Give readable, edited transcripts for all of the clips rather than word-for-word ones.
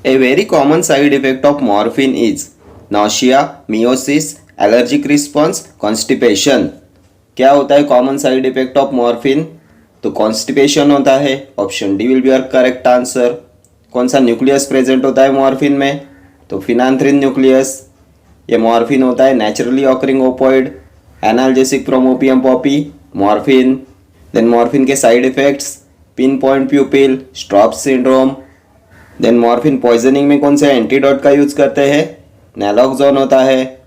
A very common side effect of morphine is nausea, meiosis, allergic response, constipation. क्या होता है common side effect of morphine? तो constipation होता है। Option D will be your correct answer. कौन सा nucleus present होता है मॉर्फिन में? तो फिनांथ्रिन न्यूक्लियस। ये मॉर्फिन होता है naturally occurring opioid, analgesic from opium poppy, morphine. Then morphine के side effects, pinpoint pupil, Straub syndrome. Then morphine poisoning में कौन से एंटीडोट का यूज करते हैं? नैलोक्सोन होता है।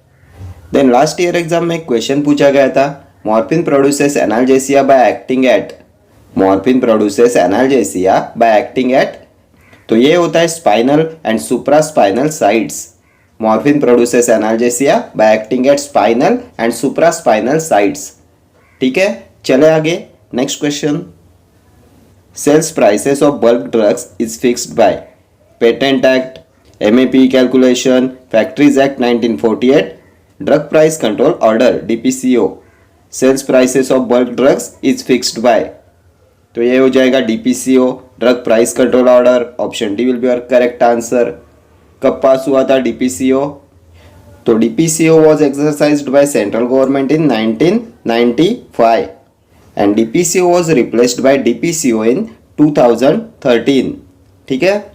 देन लास्ट ईयर एग्जाम में एक क्वेश्चन पूछा गया था, morphine produces analgesia by acting at. Morphine produces analgesia by acting at, तो ये होता है spinal and supraspinal sites. Morphine produces analgesia by acting at spinal and supraspinal sites. ठीक है, चले आगे। Next question, sales prices of bulk drugs is fixed by patent act, MAP calculation, factories act 1948, drug price control order DPCO। Sales prices of bulk drugs is fixed by, तो ये हो जाएगा DPCO, drug price control order. Option D will be your correct answer. कब pass हुआ था DPCO? तो DPCO was exercised by central government in 1995 and DPCO was replaced by DPCO इन 2013। ठीक है।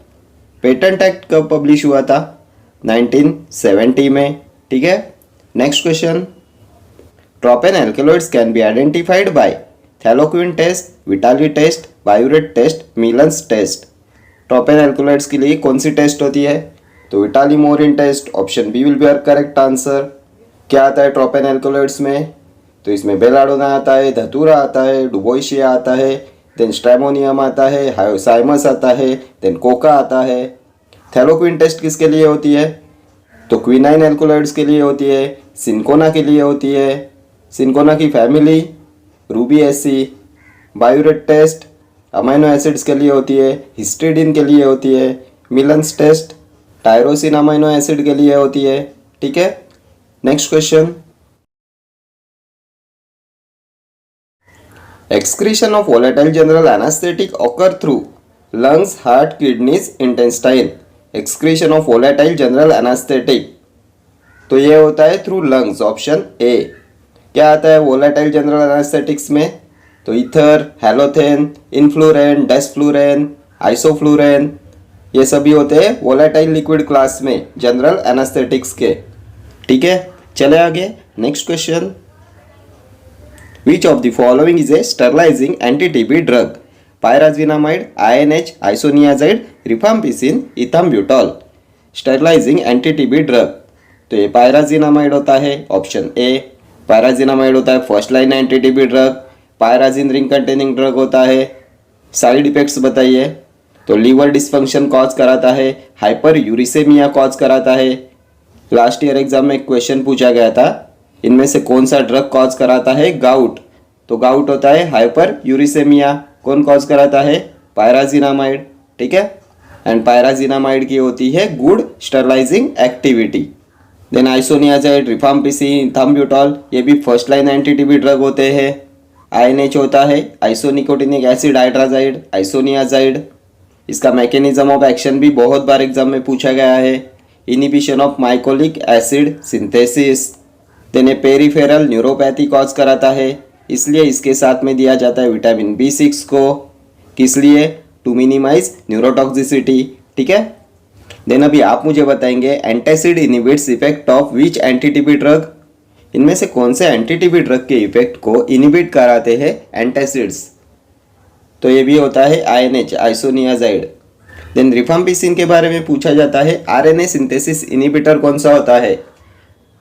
पेटेंट एक्ट कब पब्लिश हुआ था? 1970 में। ठीक है। Next question, tropane alkaloids can be identified by thalleioquin test, Vitali test, biuret test, Millon's test. Tropane alkaloids के लिए कौन सी टेस्ट होती है? तो Vitali Morin test. Option B will be your correct answer. क्या आता है ट्रोपेन एल्केलॉइड्स में? तो इसमें बेलाडोना आता है, धतूरा आता है, डुबोइशिया आता है, देन स्ट्रेमोनियम आता है, हायोसाइमस आता है, देन कोका आता है। थैलोक्विन टेस्ट किसके लिए होती है? तो क्विनाइन एल्कोलॉइड्स के लिए होती है, सिंकोना के लिए होती है, सिंकोना की family Rubiaceae. Biuret test amino acids के लिए होती है, हिस्टिडीन के लिए होती है। Millon's test tyrosine amino acid के लिए होती है। ठीक है। Next question, excretion of volatile general anesthetic occur through lungs, heart, kidneys, intestine। excretion of volatile general anesthetic, तो ये होता है थ्रू लंग्स। Option A. क्या आता है volatile general anesthetics में? तो ईथर, हेलोथेन, इनफ्लोरेन, डेस्फ्लोरेन, आइसोफ्लोरेन, ये सभी होते हैं volatile liquid क्लास में जनरल एनास्थेटिक्स के। ठीक है, चले आगे। Next question, Which of the following is a sterilizing anti-TB drug? Pyrazinamide, INH, isoniazid, rifampicin, ethambutol। Sterilising anti TB drug, तो ये पायराजिनामाइड होता है। ऑप्शन ए। पायराजिनामाइड होता है first line anti TB drug. Pyrazine ring containing drug होता है। साइड इफेक्ट्स बताइए। तो लीवर डिस्फंक्शन कॉज कराता है, हाइपर यूरिसेमिया कॉज कराता है। लास्ट ईयर एग्जाम में क्वेश्चन पूछा गया था, इनमें से कौन सा ड्रग कॉज कराता है गाउट? तो गाउट होता है हाइपर यूरिसेमिया। कौन कॉज कराता है? पायराजिनामाइड। ठीक है। एंड पायराजिनामाइड की होती है good sterilising activity. Then isoniazid, rifampicin, ethambutol, ये भी फर्स्ट लाइन एंटी-TB ड्रग होते हैं। INH होता है आइसोनिकोटिनिक एसिड हाइड्राजाइड, आइसोनियाजाइड। इसका मैकेनिज्म ऑफ एक्शन भी बहुत बार एग्जाम में पूछा गया है, inhibition of mycolic acid synthesis. Then peripheral neuropathy cause कराता है, इसलिए इसके साथ में दिया जाता है विटामिन B6 को। किस लिए? To minimise neurotoxicity. ठीक है। देन अभी आप मुझे बताएंगे antacid inhibits effect of which anti TB drug? इनमें से कौन से एंटी-TB ड्रग के इफेक्ट को इनिबिट कराते हैं एंटासिड्स? तो ये भी होता है INH आइसोनियाजाइड। देन रिफाम्पिसिन के बारे में पूछा जाता है RNA सिंथेसिस इनिबिटर कौन सा होता है?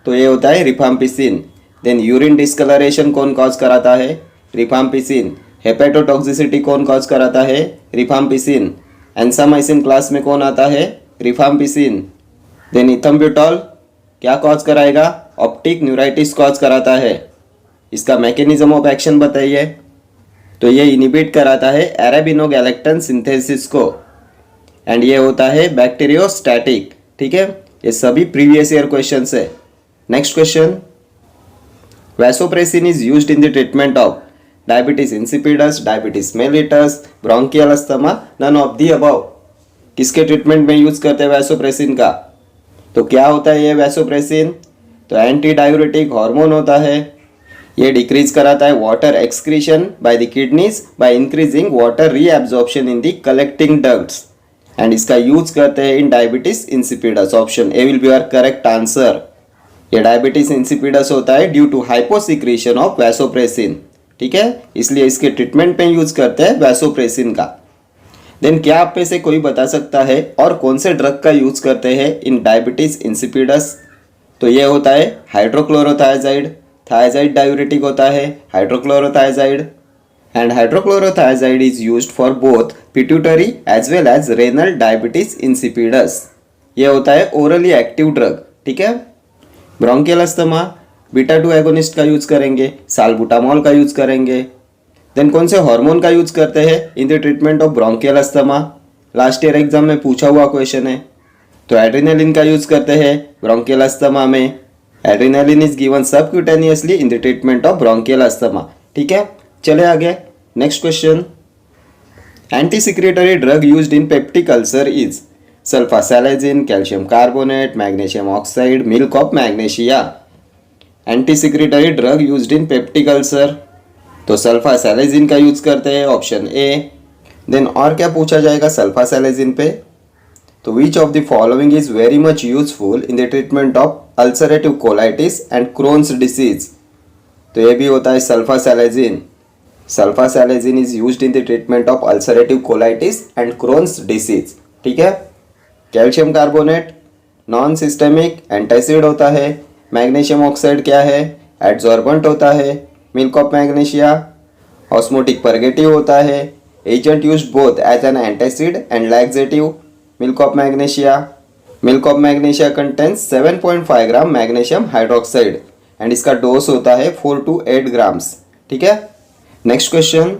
तो ये होता है रिफाम्पिसिन। देन यूरिन डिस्कलरेशन कौन कॉज कराता है? रिफाम्पिसिन। हेपेटोटॉक्सिसिटी कौन कॉज कराता है? रिफाम्पिसिन। एंसामाइसिन क्लास में कौन आता है? रिफाम्पिसिन। देन इथम्ब्यूटॉल क्या कॉज कराएगा? ऑप्टिक न्यूराइटिस कॉज कराता है। इसका मैकेनिज्म ऑफ एक्शन बताइए। तो ये इनिबिट कराता है अरेबिनोगैलेक्टन सिंथेसिस को एंड ये होता है बैक्टीरियोस्टैटिक। ठीक है, ये सभी प्रीवियस ईयर क्वेश्चंस है। Next question, vasopressin is used in the treatment of diabetes insipidus, diabetes mellitus, bronchial asthma, none of the above. किसके ट्रीटमेंट में यूज करते हैं वैसोप्रेसिन का? तो क्या होता है ये वैसोप्रेसिन? तो एंटी डायूरेटिक हार्मोन होता है। ये डिक्रीज कराता है water excretion by the kidneys by increasing water reabsorption in the collecting ducts and इसका यूज करते हैं in diabetes insipidus. Option A will be our correct answer. ये डायबिटीज इंसिपिडस होता है due to hyposecretion of vasopressin, ठीक है, इसलिए इसके ट्रीटमेंट में यूज करते हैं वैसोप्रेसिन का। देन क्या आप में से कोई बता सकता है और कौन से ड्रग का यूज करते हैं इन डायबिटीज इंसिपिडस? तो ये होता है हाइड्रोक्लोरोथायाजाइड। थायाजाइड डायूरेटिक होता है hydrochlorothiazide and hydrochlorothiazide is used for both pituitary as well as renal diabetes insipidus. ये होता है ओरली एक्टिव ड्रग, ठीक है। ब्रोंकियल अस्थमा बीटा 2 एगोनिस्ट का यूज करेंगे, साल्बुटामॉल का यूज करेंगे। देन कौन से हार्मोन का यूज करते हैं in the treatment of bronchial asthma? Last year exam में पूछा हुआ क्वेश्चन है। तो एड्रेनालिन का यूज करते हैं ब्रोंकियल अस्थमा में। Adrenaline is given subcutaneously in the treatment of bronchial asthma, ठीक है। चले आगे, next question. Anti secretory drug used in peptic ulcer is sulfasalazine, calcium carbonate, magnesium oxide, milk of magnesia. Anti secretory drug used in peptic ulcer, तो sulfasalazine का use करते हैं, option A. Then और क्या पूछा जाएगा सल्फासैलाजिन पे? तो which of the following is very much useful in the treatment of ulcerative colitis and Crohn's disease? तो ये भी होता है sulfasalazine. Sulfasalazine is used in the treatment of ulcerative colitis and Crohn's disease, ठीक है। Calcium carbonate non systemic antacid होता है। Magnesium oxide क्या है? एड्सॉर्बेंट होता है। Milk of magnesia osmotic purgative होता है। Agent used both as an antacid and laxative. Milk of magnesia contains 7.5 gram magnesium hydroxide and इसका डोज होता है 4 to 8 ग्राम्स, ठीक है। Next question,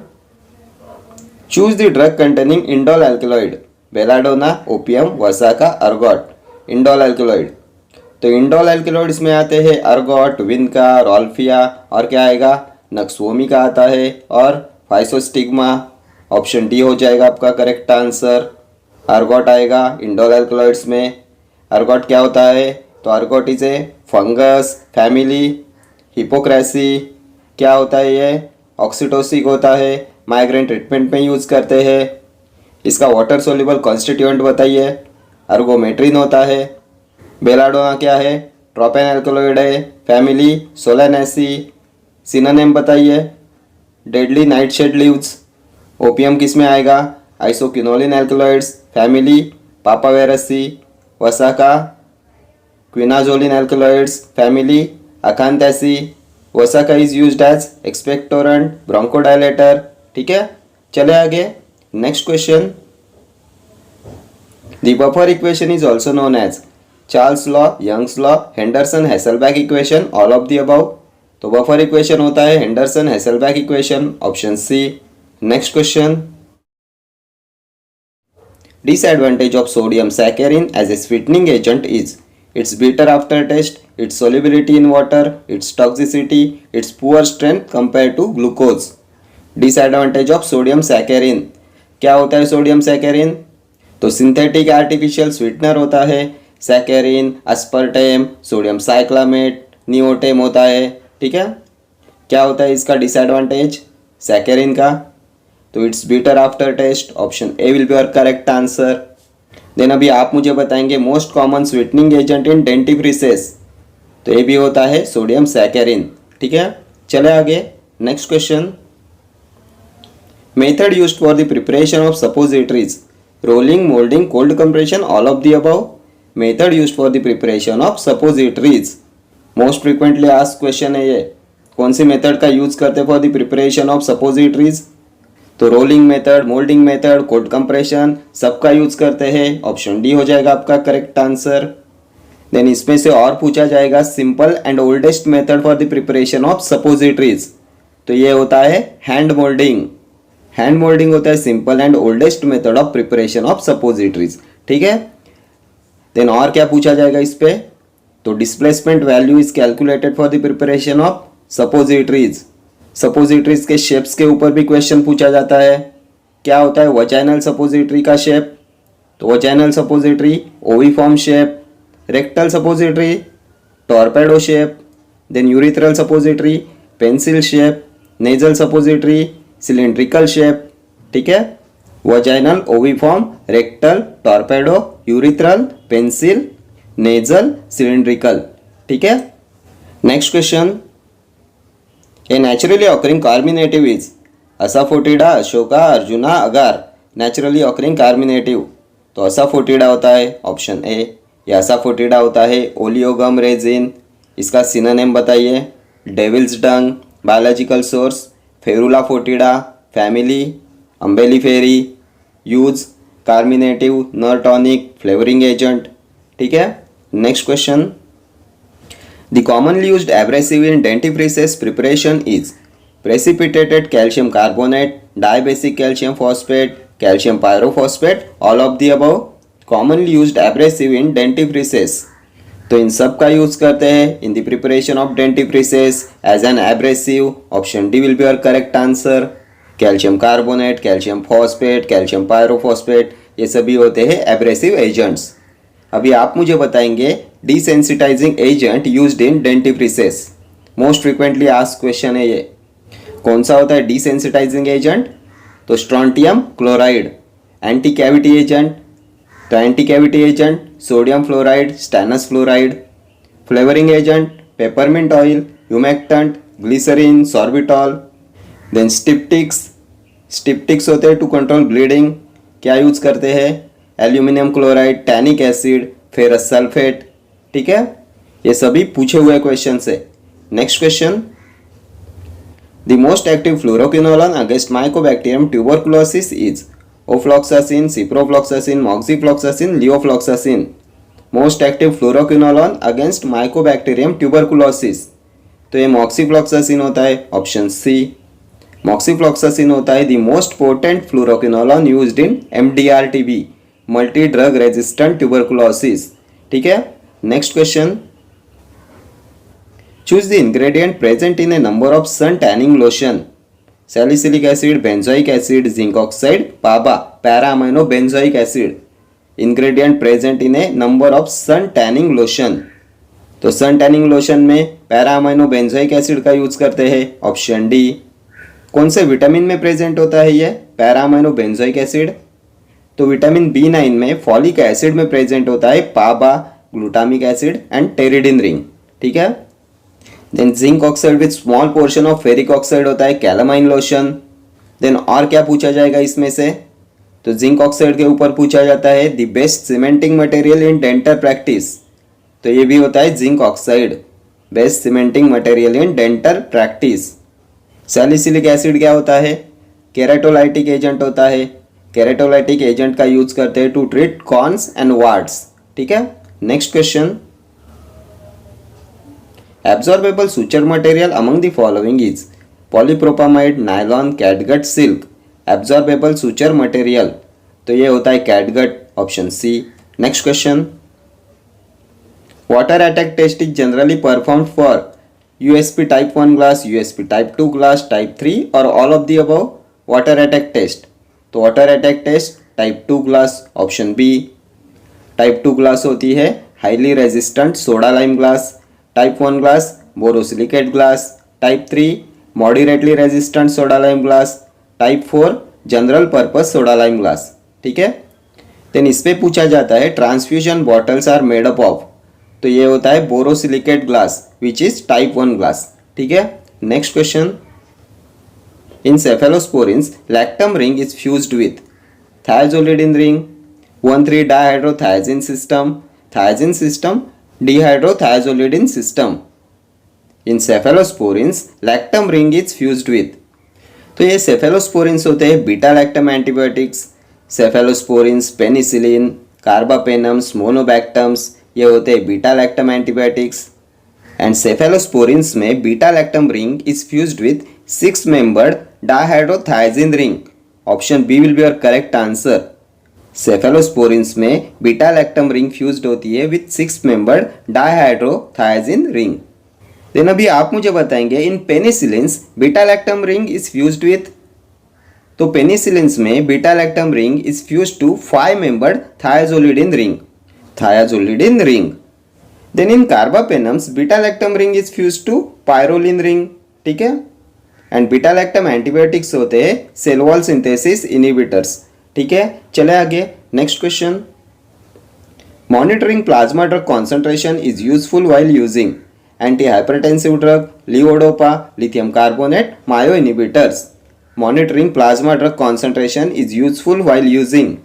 choose the drug containing indole alkaloid, belladonna, opium, वसाका, ergot. Indole alkaloid, तो indole alkaloids में आते हैं ergot, विनका, रोल्फिया और क्या आएगा नक्सवोमिका आता है और फाइसोस्टिग्मा। ऑप्शन डी हो जाएगा आपका करेक्ट आंसर। अर्गोट आएगा इंडोल एल्कलॉइड्स में। अर्गोट क्या होता है? तो ergot is a fungus family. Hypocrisy क्या होता है? ये ऑक्सीटोसिक होता है। माइग्रेन ट्रीटमेंट में यूज करते हैं। इसका वाटर सोल्यूबल कॉन्स्टिट्यूएंट बताइए। अर्गोमेट्रिन होता है। बेलाडोना क्या है? ट्रोपेन एल्कलॉइड है, फैमिली सोलेनेसी। सिनोनिम बताइए। Deadly nightshade leaves. ओपियम किस में आएगा? Isoquinoline alkaloids, family Papaveraceae. Vasaka quinazoline alkaloids, family Acanthaceae. Vasaka is used as expectorant, bronchodilator, ठीक है। चले आगे, next question. The buffer equation is also known as Charles law, Young's law, Henderson Hasselbalch equation, all of the above. तो buffer equation होता है Henderson Hasselbalch equation, option C. Next question, disadvantage of sodium saccharin as a sweetening agent is its bitter aftertaste, its solubility in water, its toxicity, its poor strength compared to glucose. Disadvantage of sodium saccharin, क्या होता है sodium सैकेरिन? तो synthetic artificial sweetener होता है। सैकेरिन, अस्पर्टेम, sodium cyclamate, नियोटेम होता है, ठीक है। क्या होता है इसका डिसएडवांटेज सैकेरिन का? तो it's bitter aftertaste, option A will be our correct answer. Then अभी आप मुझे बताएंगे most common sweetening agent in dentifrices, तो ये भी होता है सोडियम सैकेरिन, ठीक है। चले आगे, next question. Method used for the preparation of suppositories, rolling, moulding, cold compression, all of the above. Method used for the preparation of suppositories, most frequently asked question है ये। कौन सी मेथड का यूज करते for the preparation of suppositories? तो rolling method, moulding method, cold compression सबका use करते हैं, ऑप्शन डी हो जाएगा आपका करेक्ट आंसर। देन इसमें से और पूछा जाएगा simple and oldest method for the preparation of suppositories, तो ये होता है हैंड मोल्डिंग। हैंड मोल्डिंग होता है simple and oldest method of preparation of suppositories, ठीक है। देन और क्या पूछा जाएगा इस पे? तो displacement value is calculated for the preparation of suppositories. Suppositories के शेप्स के ऊपर भी क्वेश्चन पूछा जाता है। क्या होता है वजाइनल सपोजिटरी का शेप? तो vaginal suppository, oviform shape, rectal suppository, torpedo shape, then urethral suppository, pencil shape, nasal suppository, cylindrical shape, ठीक है। Vaginal, oviform, rectal, torpedo, urethral, pencil, nasal, cylindrical, ठीक है। Next question, a naturally occurring carminative is asafoetida, Ashoka, Arjuna, agar. Naturally occurring carminative, तो asafoetida होता है option ए। या asafoetida होता है ओलियोगम रेजिन। इसका सिनोनिम बताइए। Devil's dung, biological source, Ferula foetida, family, Umbelliferae, use, carminative, nerve tonic, flavouring agent, ठीक है। Next question, the commonly used abrasive in dentifrices preparation is precipitated calcium carbonate, dibasic calcium phosphate, calcium pyrophosphate, all of the above। commonly used abrasive in dentifrices, तो इन सब का use करते हैं in the preparation of dentifrices as an abrasive. Option D will be your correct answer. Calcium carbonate, calcium phosphate, calcium pyrophosphate, ये सभी होते हैं abrasive agents. अभी आप मुझे बताएंगे desensitising agent used in dentifrices. Most frequently asked question है ये। कौन सा होता है डिसेंसिटाइजिंग एजेंट? तो strontium chloride. Anti cavity agent, तो anti cavity agent sodium fluoride, stannous fluoride. Flavouring agent peppermint oil, humectant, glycerine, sorbitol. Then styptics, styptics होते हैं टू कंट्रोल ब्लीडिंग, क्या यूज करते हैं? Aluminium chloride, tannic acid, ferrous sulphate, ठीक है। ये सभी पूछे हुए क्वेश्चन है। Next question, the most active fluoroquinolone against Mycobacterium tuberculosis is ofloxacin, ciprofloxacin, moxifloxacin, levofloxacin. Most active fluoroquinolone against Mycobacterium tuberculosis, तो ये मॉक्सीफ्लॉक्सासिन होता है ऑप्शन सी। मॉक्सीफ्लॉक्सासिन होता है the most potent fluoroquinolone used in MDR-TB, multi drug resistant tuberculosis, ठीक है। Next question, choose the ingredient present in a number of sun tanning lotion: salicylic acid, benzoic acid, zinc oxide, PABA, para amino benzoic acid। ingredient present in a number of sun tanning lotion, तो सन tanning lotion में para amino benzoic acid का use करते हैं option D. कौन से vitamin में present होता है ये पैरा अमाइनो बेंजोइक एसिड? तो विटामिन B9 में, फॉलिक एसिड में प्रेजेंट होता है PABA, glutamic acid and pteridine ring, ठीक है। Then zinc oxide with small portion of ferric oxide होता है कैलामाइन लोशन। देन और क्या पूछा जाएगा इसमें से? तो जिंक ऑक्साइड के ऊपर पूछा जाता है the best cementing material in dental practice, तो ये भी होता है zinc oxide, best cementing material in dental practice. Salicylic acid क्या होता है? केराटोलाइटिक एजेंट होता है। केराटोलाइटिक एजेंट का यूज करते हैं to treat corns and warts, ठीक है। Next question, absorbable suture material among the following is polypropamide, nylon, catgut, silk। absorbable suture material, तो ये होता है catgut option C. Next question, water attack test is generally performed for USP type 1 glass, USP type 2 glass, type 3 or all of the above। water attack test, तो water attack test type 2 glass option B. type 2 glass होती है highly resistant soda lime glass, type 1 glass borosilicate glass, type 3 moderately resistant soda lime glass, type 4 general purpose soda lime glass, ठीक है। Then इस पे पूछा जाता है transfusion bottles are made up of, तो ये होता है borosilicate glass which is type 1 glass, ठीक है। Next question, in cephalosporins lactam ring is fused with thiazolidine ring, 1,3 dihydrothiazine system, thiazine system, dihydrothiazolidine system। In cephalosporins lactam ring is fused with, तो ये cephalosporins होते हैं beta lactam antibiotics. Cephalosporins, penicillin, carbapenems, monobactams, ये होते हैं beta lactam antibiotics. And cephalosporins में beta lactam ring is fused with 6 membered dihydrothiazine ring, option B will be your correct answer. Cephalosporins में beta lactam ring fused होती है with 6 membered dihydrothiazine ring. Then अभी आप मुझे बताएंगे in penicillins beta lactam ring is fused with, तो penicillins में beta lactam ring is fuse to 5 membered thiazolidine ring. Then in carbapenems beta lactam ring is fuse to pyrroline ring. ठीक है. And beta lactam antibiotics होते हैं cell wall synthesis inhibitors. ठीक है. चले आगे. Next question. Monitoring plasma drug concentration is useful while using antihypertensive drug, levodopa, lithium carbonate, MAO inhibitors. Monitoring plasma drug concentration is useful while using.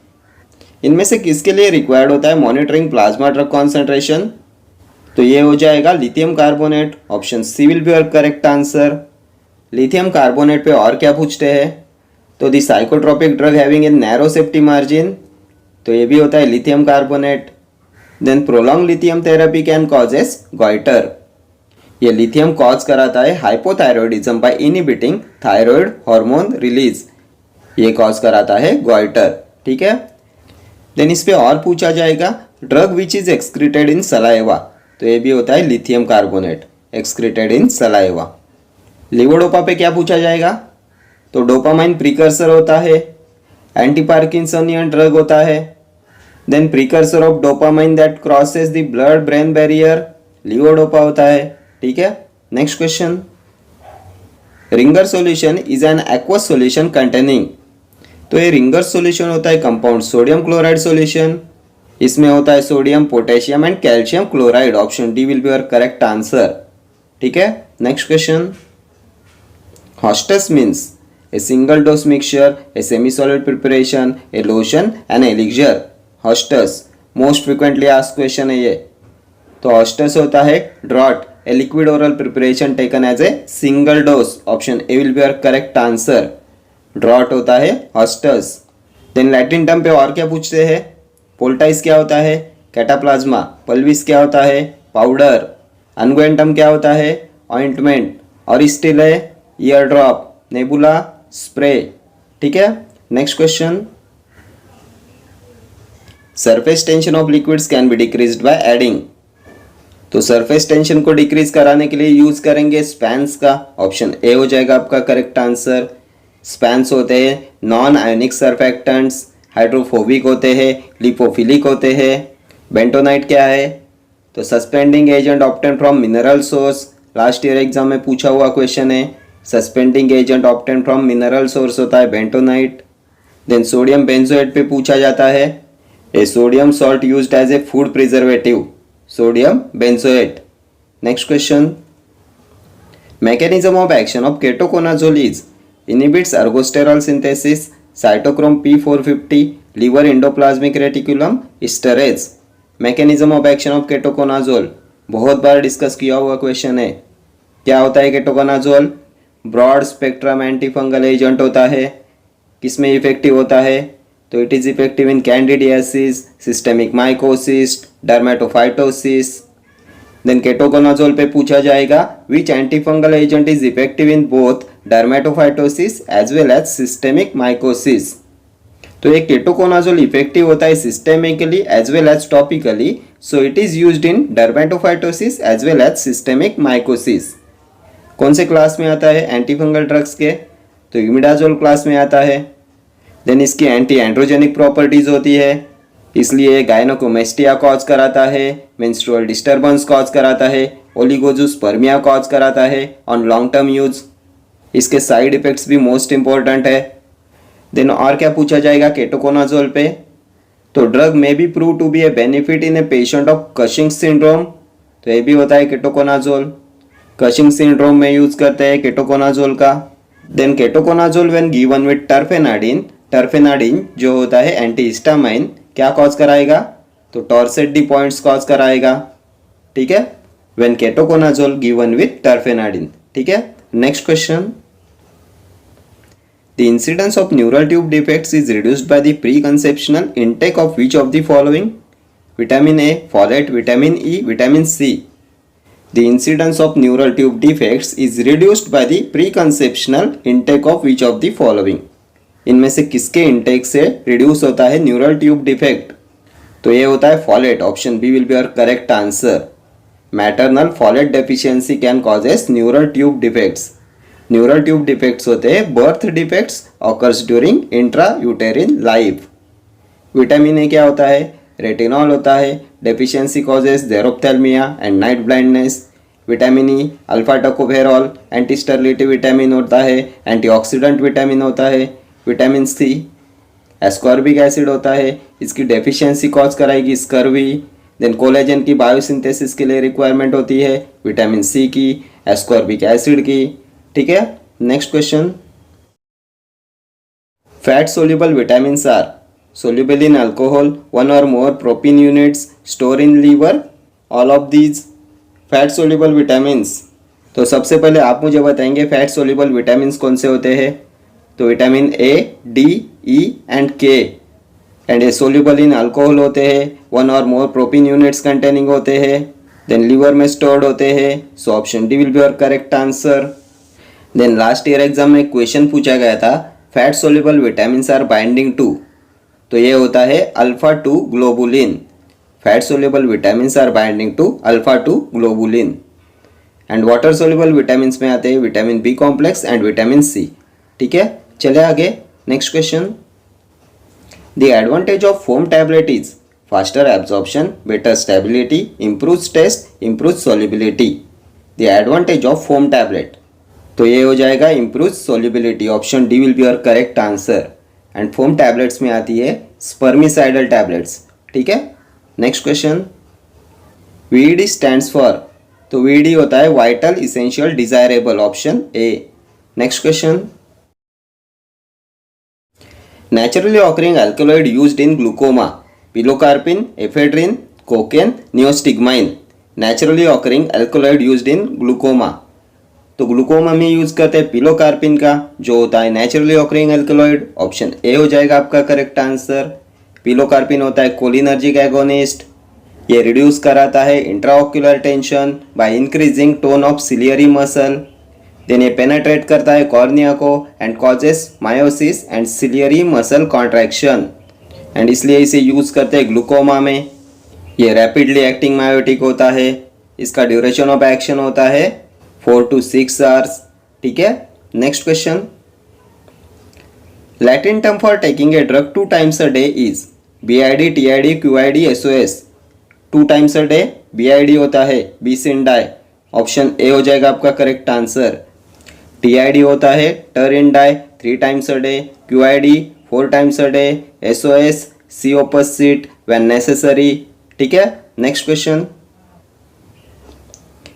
इनमें से किसके लिए रिक्वायर्ड होता है मॉनिटरिंग प्लाज्मा ड्रग कॉन्सेंट्रेशन? तो ये हो जाएगा lithium carbonate. Option C will be your correct answer. Lithium carbonate पे और क्या पूछते हैं? तो the psychotropic drug having a narrow safety margin, तो ये भी होता है lithium carbonate. Then prolong lithium therapy can causes goitre. ये लिथियम कॉज कराता है hypothyroidism by inhibiting thyroid hormone release. ये कॉज कराता है गॉइटर. ठीक है. देन इस पे और पूछा जाएगा drug which is excreted in saliva, तो ये भी होता है lithium carbonate excreted in saliva. Levodopa पे क्या पूछा जाएगा? तो डोपामाइन प्रीकर्सर होता है, एंटी पार्किंसनियन ड्रग होता है. Then precursor of dopamine that crosses the blood brain barrier, levodopa होता है. ठीक है. Next question. Ringer solution is an aqueous solution containing, तो ये रिंगर सॉल्यूशन होता है कंपाउंड सोडियम क्लोराइड सॉल्यूशन. इसमें होता है sodium, potassium and calcium chloride. Option D will be your correct answer. ठीक है. Next question. Haustus means a single dose mixture, a semi-solid preparation, a lotion and elixir. Hostus most frequently asked question है ये. तो hostus होता है draught, a liquid oral preparation taken as a single dose. Option A will be your correct answer. draught होता है hostus. Then Latin term पे और क्या पूछते हैं? poultice क्या होता है? cataplasma. pulvis क्या होता है? powder. unguentum क्या होता है? ointment. और स्टिल है ear drop, nebula, स्प्रे. ठीक है. Next question. Surface tension of liquids can be decreased by adding, तो सरफेस टेंशन को डिक्रीज कराने के लिए यूज करेंगे स्पैंस का. ऑप्शन ए हो जाएगा आपका करेक्ट आंसर. स्पैंस होते हैं नॉन आयोनिक सरफेक्टेंट्स, हाइड्रोफोबिक होते हैं, लिपोफिलिक होते हैं. बेंटोनाइट क्या है? तो suspending agent obtain from mineral source. Last year exam में पूछा हुआ क्वेश्चन है. Suspending agent obtain from mineral source होता है बेंटोनाइट. देन सोडियम बेंजोएट पे पूछा जाता है a sodium salt used as a food preservative, sodium benzoate. Next question. Mechanism of action of ketoconazole is inhibits ergosterol synthesis, cytochrome P450, liver endoplasmic reticulum, esterase. Mechanism of action of ketoconazole बहुत बार discuss किया हुआ question है. क्या होता है ketoconazole? Broad spectrum antifungal agent होता है. किसमें इफेक्टिव होता है? तो it is effective in candidiasis, systemic mycosis, dermatophytosis. Then ketoconazole पे पूछा जाएगा which antifungal agent is effective in both dermatophytosis as well as systemic mycosis. तो ये केटोकोनाजोल इफेक्टिव होता है systemically as well as topically, so it is used in dermatophytosis as well as systemic mycosis. कौन से class में आता है antifungal drugs के? तो इमिडाजोल क्लास में आता है. देन इसकी एंटी एंड्रोजेनिक प्रॉपर्टीज होती है, इसलिए गायनोकोमेस्टिया कॉज कराता है, मेंस्ट्रुअल डिस्टर्बेंस कॉज कराता है, ओलिगोजूस्पर्मिया कॉज कराता है ऑन लॉन्ग टर्म यूज. इसके साइड इफेक्ट्स भी मोस्ट इंपॉर्टेंट है. देन और क्या पूछा जाएगा केटोकोनाजोल पे? तो drug may be prove to be a benefit in a patient of Cushing syndrome, तो ये भी होता है केटोकोनाजोल. कशिंग सिंड्रोम में यूज करते हैं केटोकोनाजोल का. Then ketoconazole when given with terfenadine, terfenadine जो होता है एंटीहिस्टामाइन, क्या कॉज कराएगा? तो टॉर्सेट डी पॉइंट्स कॉज कराएगा. ठीक है. When ketoconazole given with terfenadine. ठीक है. Next question. The incidence of neural tube defects is reduced by the preconceptional intake of which of the following? Vitamin A, folate, vitamin E, vitamin C. The incidence of neural tube defects is reduced by the preconceptional intake of which of the following? इनमें से किसके intake से reduce होता है neural tube defect? तो ये होता है folate. Option B will be your correct answer. Maternal folate deficiency can causes neural tube defects. Neural tube defects होते हैं, birth defects occurs during intra uterine life. Vitamin A क्या होता है? Retinol होता है, deficiency causes xerophthalmia and night blindness. Vitamin E alpha tocopherol anti sterility vitamin होता है, antioxidant vitamin होता है। विटामिन सी एस्कॉर्बिक एसिड होता है, इसकी डेफिशिएंसी कॉज कराएगी स्कर्वी। देन कोलेजन की बायोसिंथेसिस के लिए रिक्वायरमेंट होती है विटामिन सी की, एस्कॉर्बिक एसिड की। ठीक है, next question. Fat soluble vitamins are soluble in alcohol, one or more protein units, store in liver, all of these fat soluble vitamins. तो सबसे पहले आप मुझे बताएंगे फैट सोल्यूबल विटामिन्स कौन से होते हैं। तो vitamin A, D, E and के, एंड ये सोल्यूबल इन अल्कोहल होते हैं, वन और मोर प्रोटीन यूनिट्स कंटेनिंग होते हैं, देन लीवर में स्टोर्ड होते हैं। So option D will be your correct answer. Then last year exam में क्वेश्चन पूछा गया था fat soluble vitamins are binding to, तो ये होता है alpha 2 globulin. Fat soluble vitamins are binding to alpha 2 globulin. And water soluble vitamins में आते हैं vitamin B complex and vitamin C. ठीक है, चले आगे। Next question. The advantage of foam tablet is faster absorption, better stability, improve taste, improve solubility. The advantage of foam tablet, तो ये हो जाएगा improve solubility. Option D will be your correct answer. And foam tablets में आती है spermicidal tablets. ठीक है, next question. VD stands for, तो वीडी होता है vital essential desirable, option A. Next question. Naturally occurring alkaloid used in glaucoma, pilocarpine, ephedrine, cocaine, neostigmine. Naturally occurring alkaloid used in glaucoma, तो glaucoma में use करते हैं pilocarpine का, जो होता है naturally occurring alkaloid. Option A हो जाएगा आपका करेक्ट आंसर। पिलोकार्पिन होता है कोलिनर्जिक एगोनिस्ट, ये रिड्यूस कराता है intraocular tension by increasing tone of ciliary muscle. Then ये पेनेट्रेट करता है कॉर्निया को and causes miosis and ciliary muscle contraction, and इसलिए इसे यूज करते हैं ग्लूकोमा में। ये रैपिडली एक्टिंग मायोटिक होता है, इसका ड्यूरेशन ऑफ एक्शन होता है 4 to 6 hours। ठीक है, next question. Latin term for taking a drug 2 times a day is BID, TID, QID, SOS। 2 times a day BID होता है बीसिनडाई, ऑप्शन ए हो जाएगा आपका करेक्ट आंसर। TID होता है टरिनडाई 3 times a day, QID 4 times a day, SOS C opposite when necessary। ठीक है, next question.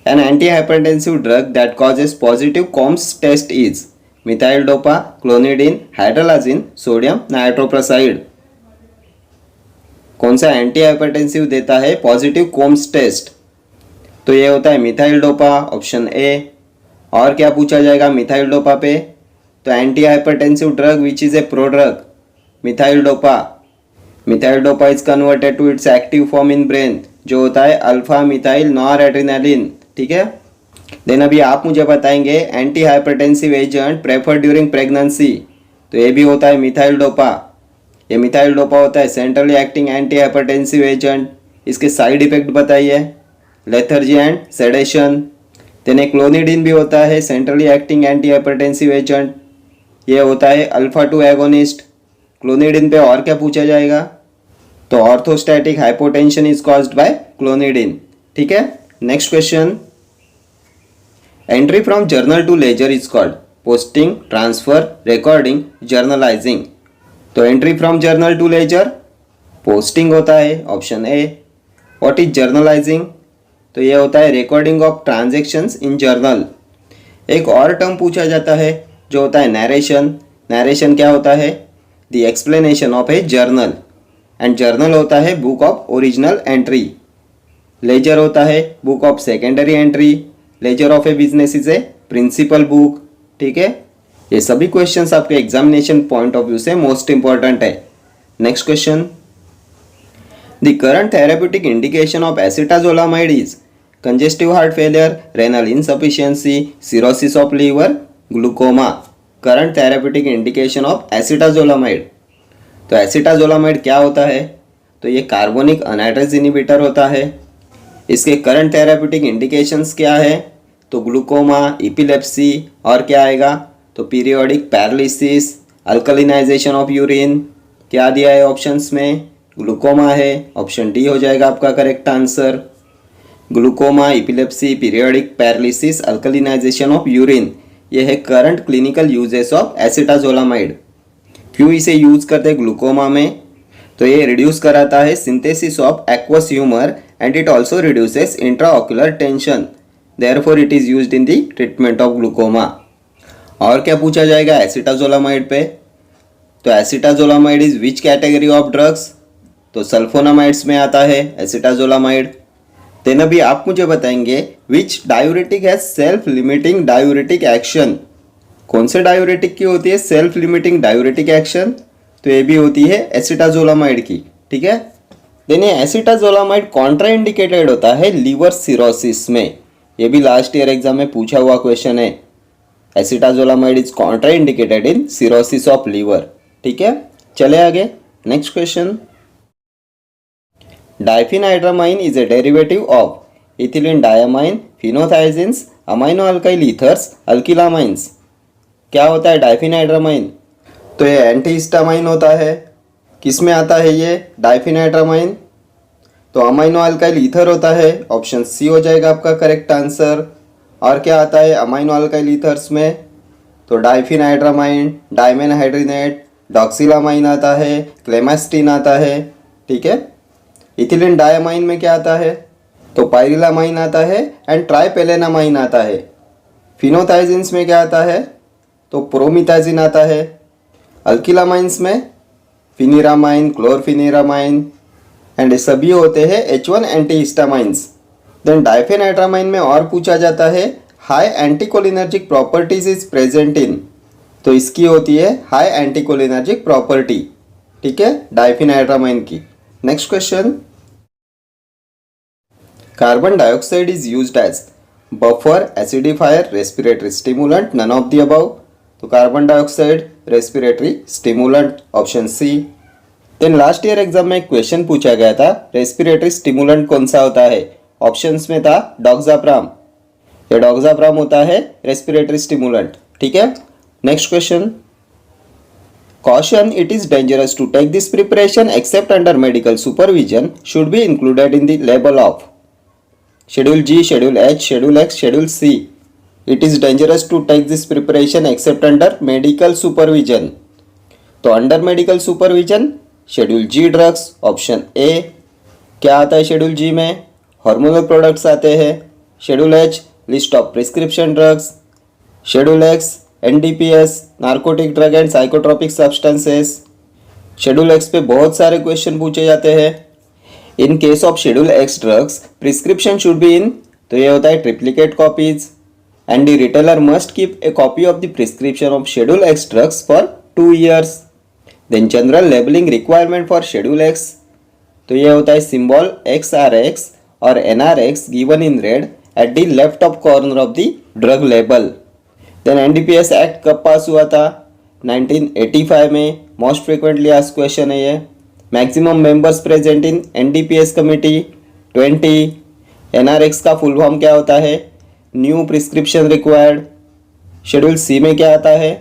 An antihypertensive drug that causes positive COMS test is methyl dopa, clonidine, hydralazine, sodium nitroprusside। कौन सा anti hypertensive देता है positive combs test? तो ये होता है मिथाइल डोपा, ऑप्शन ए। और क्या पूछा जाएगा मिथाइल डोपा पे? तो anti hypertensive drug which is a prodrug, methyl dopa. Methyl dopa is converted to its active form in brain, जो होता है अल्फा मिथाइल नॉरएड्रेनालिन। ठीक है, देन अभी आप मुझे बताएंगे anti hypertensive agent prefer during pregnancy, तो ये भी होता है मिथाइल डोपा। ये मिथाइल डोपा होता है centrally acting anti hypertensive agent. इसके साइड इफेक्ट बताइए, lethargy and sedation. Then clonidine भी होता है centrally acting anti hypertensive agent, ये होता है अल्फा 2 एगोनिस्ट। क्लोनिडिन पे और क्या पूछा जाएगा? तो orthostatic hypotension is caused by clonidine. ठीक है, next question. Entry from journal to ledger is called posting, transfer, recording, journalising. तो entry from journal to ledger posting होता है, option A. What is journalising? तो ये होता है recording of transactions in journal. एक और टर्म पूछा जाता है जो होता है नरेशन। नरेशन क्या होता है? The explanation of a journal, and journal होता है book of original entry. Ledger होता है book of secondary entry. Ledger of a business is a principal book. ठीक है, ये सभी क्वेश्चंस आपके एग्जामिनेशन पॉइंट ऑफ व्यू से मोस्ट इंपॉर्टेंट है। Next question. The current therapeutic indication of acetazolamide is congestive heart failure, renal insufficiency, cirrhosis of liver, glaucoma. Current therapeutic indication of acetazolamide, तो acetazolamide क्या होता है? तो ये carbonic anhydrase inhibitor होता है। इसके करंट थेरेप्यूटिक इंडिकेशंस क्या है? तो ग्लूकोमा, इपिलेप्सी और क्या आएगा, तो periodic paralysis, alkalinisation of urine. क्या दिया है ऑप्शंस में, ग्लूकोमा है, ऑप्शन डी हो जाएगा आपका correct answer. Glaucoma, epilepsy, periodic paralysis, alkalinisation of urine, ये है current clinical uses of acetazolamide. क्यों इसे यूज करते हैं ग्लूकोमा में, तो ये रिड्यूस कराता है synthesis of aqueous humour and it also reduces intraocular tension, therefore it is used in the treatment of glaucoma. और क्या पूछा जाएगा एसिटाजोलामाइड पे, तो acetazolamide is which category of drugs, तो सल्फोनामाइड्स में आता है एसिटाजोलामाइड। देन अभी आप मुझे बताएंगे which diuretic has self limiting diuretic action, कौन से डायूरेटिक की होती है सेल्फ लिमिटिंग डायूरेटिक एक्शन, तो ये भी होती है एसिटाजोलामाइड की, ठीक है। देन ये एसिटाजोलामाइड कॉन्ट्रा इंडिकेटेड होता है लीवर सिरोसिस में, ये भी लास्ट ईयर एग्जाम में पूछा हुआ क्वेश्चन है। Acetazolamide is contra indicated in cirrhosis of liver, ठीक है। चले आगे, next question. Diphenhydramine is a derivative of ethylene diamine, phenothiazines, amino alkyl ethers, alkylamines. क्या होता है डाइफिनाइड्रामाइन, तो ये एंटीहिस्टामाइन होता है। किस में आता है ये डाइफिनाइड्रामाइन, तो अमाइनो अल्काइल ईथर होता है, ऑप्शन सी हो जाएगा आपका करेक्ट आंसर। और क्या आता है अमाइनो अल्काइल ईथर्स में, तो डाइफिनाइड्रामाइन, डाइमेनहाइड्रिनेट, डॉक्सिलामाइन आता है, क्लेमास्टिन आता है, ठीक है। इथिलीन डायमाइन में क्या आता है, तो पाइरिलामाइन आता है एंड ट्राइपेलेनामाइन आता है। फिनोथाइजिन्स में क्या आता है, तो प्रोमिथाजिन आता है। अल्किलामाइंस में फिनिरामाइन, क्लोरफिनिरामाइन एंड ये सभी होते हैं H1 एंटीहिस्टामाइंस। देन डाइफेनाइट्रामाइन में और पूछा जाता है high anticholinergic properties is present in, तो इसकी होती है हाई एंटीकोलिनर्जिक प्रॉपर्टी, ठीक है, डाइफेनाइट्रामाइन की। Next question. Carbon dioxide is used as buffer, acidifier, respiratory stimulant, none of the above, तो carbon dioxide respiratory stimulant, option C. Then last year exam में एक क्वेश्चन पूछा गया था रेस्पिरेटरी स्टिमुलेंट कौन सा होता है, ऑप्शंस में था डॉक्साप्राम, ये डॉक्साप्राम होता है रेस्पिरेटरी स्टिमुलेंट, ठीक है। Next question. Caution, it is dangerous to take this preparation except under medical supervision should be included in the label of Schedule G, Schedule H, Schedule X, Schedule C. It is dangerous to take this preparation except under medical supervision. तो under medical supervision schedule G drugs, option A. क्या आता है schedule जी में, hormonal products आते हैं। Schedule H list of prescription drugs. Schedule X NDPS, narcotic drug and psychotropic substances. Schedule X पे बहुत सारे क्वेश्चन पूछे जाते हैं। In case of schedule X drugs prescription should be in, तो ये होता है triplicate copies and the retailer must keep a copy of the prescription of schedule X drugs for 2 years। Then general labelling requirement for schedule X, तो ये होता है symbol XRX और NRX given in red at the left of corner of the drug label. Then NDPS act कब pass हुआ था, 1985 में। Most frequently asked question है ये। Maximum members present in NDPS committee 20। NRX का फुल फॉर्म क्या होता है, new prescription required. Schedule C में क्या आता है,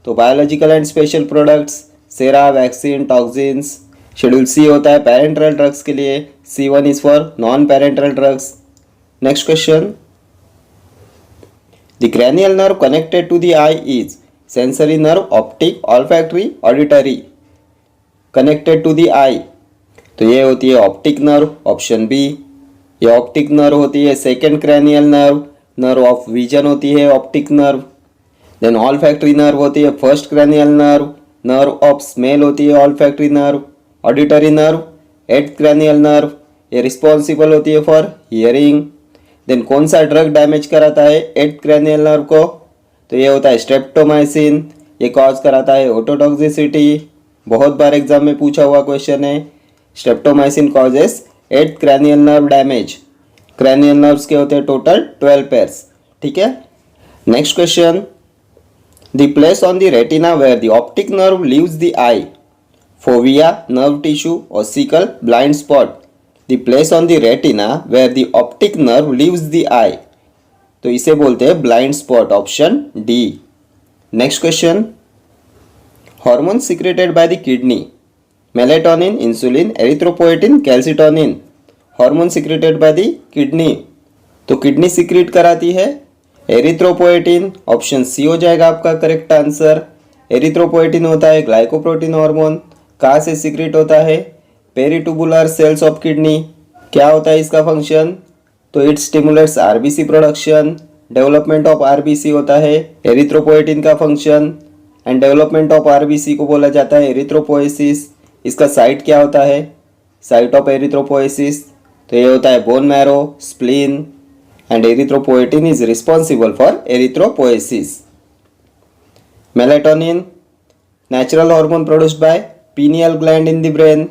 तो biological and special products, sera, vaccine, toxins. Schedule C होता है पेरेंटल ड्रग्स के लिए, C1 is for non parental drugs. Next question. The cranial nerve connected to the eye is sensory nerve, optic, olfactory, auditory. Connected to the eye, तो ये होती है optic nerve, option B. ये optic nerve होती है second cranial nerve, nerve of vision होती है optic nerve. Then olfactory nerve होती है first cranial nerve, nerve of smell होती है olfactory nerve. Auditory nerve eight cranial nerve, ये रिस्पॉन्सिबल होती है फॉर हियरिंग। देन कौन सा ड्रग डैमेज कराता है एट क्रैनियल नर्व को, तो ये होता है स्ट्रेप्टोमाइसिन, ये कॉज कराता है ओटोटॉक्सिसिटी। बहुत बार एग्जाम में पूछा हुआ क्वेश्चन है, streptomycin causes eight cranial nerve damage. Cranial nerves के होते हैं टोटल 12 पेयर्स, ठीक है। Next question. The place on the retina where the optic nerve leaves the eye, fovea, nerve tissue, ossicle, blind spot. The place on the retina where the optic nerve leaves the eye, तो इसे बोलते हैं blind spot, option D. Next question, hormone secreted by the kidney, melatonin, insulin, erythropoietin, calcitonin. Hormone secreted by the kidney, तो kidney secrete कराती है erythropoietin, option C हो जाएगा आपका करेक्ट आंसर। एरिथ्रोपोएटिन होता है ग्लाइकोप्रोटीन हार्मोन, कहाँ से सिक्रेट होता है, पेरिटुबुलर सेल्स ऑफ किडनी। क्या होता है इसका फंक्शन, तो it stimulates RBC production, development of RBC होता है एरिथ्रोपोएटिन का function, and development of RBC को बोला जाता है एरिथ्रोपोएसिस। इसका साइट क्या होता है, साइट ऑफ एरिथ्रोपोएसिस, तो ये होता है bone marrow, spleen, and erythropoietin is responsible for erythropoiesis. Melatonin, natural hormone produced by pineal gland in the brain,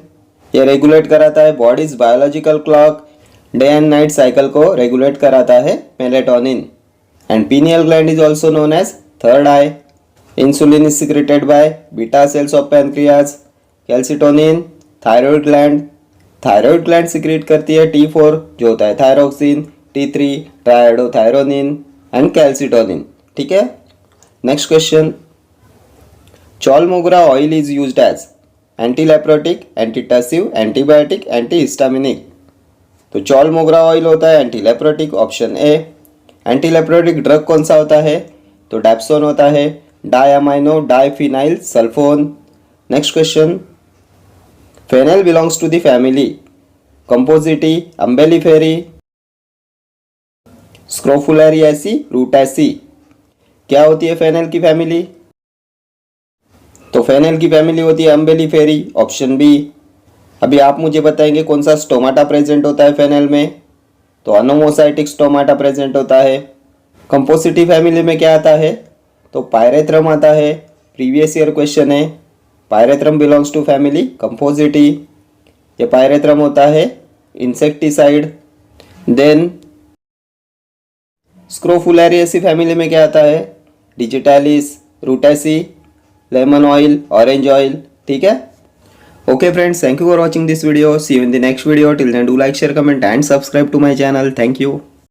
ये रेगुलेट कराता है body's biological clock, day and night cycle को रेगुलेट कराता है melatonin. And pineal gland is also known as third eye. Insulin is secreted by beta cells of pancreas. Calcitonin, thyroid gland, thyroid gland secrete करती है T4 जो होता है thyroxine, T3 ट्राइडोथायरोनिन and calcitonin. ठीक है। Next question, chaulmoogra oil is used as anti leprotic, antitussive, antibiotic, anti histaminic. तो chaulmoogra oil होता है anti leprotic, option A. Anti leprotic drug कौन सा होता है, तो डैप्सोन होता है, diamino diphenyl sulphone. Next question, fennel belongs to the family compositae, umbelliferae, scrophulariaceae, rutaceae. क्या होती है फेनेल की फैमिली, तो फेनेल की फैमिली होती है अम्बेलिफेरी, ऑप्शन बी। अभी आप मुझे बताएंगे कौन सा स्टोमाटा प्रेजेंट होता है फेनेल में, तो अनोमोसाइटिक स्टोमाटा प्रेजेंट होता है। कंपोजिटी फैमिली में क्या आता है, तो पायरेथ्रम आता है, प्रीवियस ईयर क्वेश्चन है। Pyrethrum belongs to family Compositae, ये पायरेथ्रम होता है इंसेक्टिसाइड। देन स्क्रोफुलरिएसी फैमिली में क्या आता है, digitalis, Rutaceae, lemon oil, orange oil. ठीक है। Okay friends, thank you for watching this video, see you in the next video. Till then do like, share, comment and subscribe to my channel. Thank you.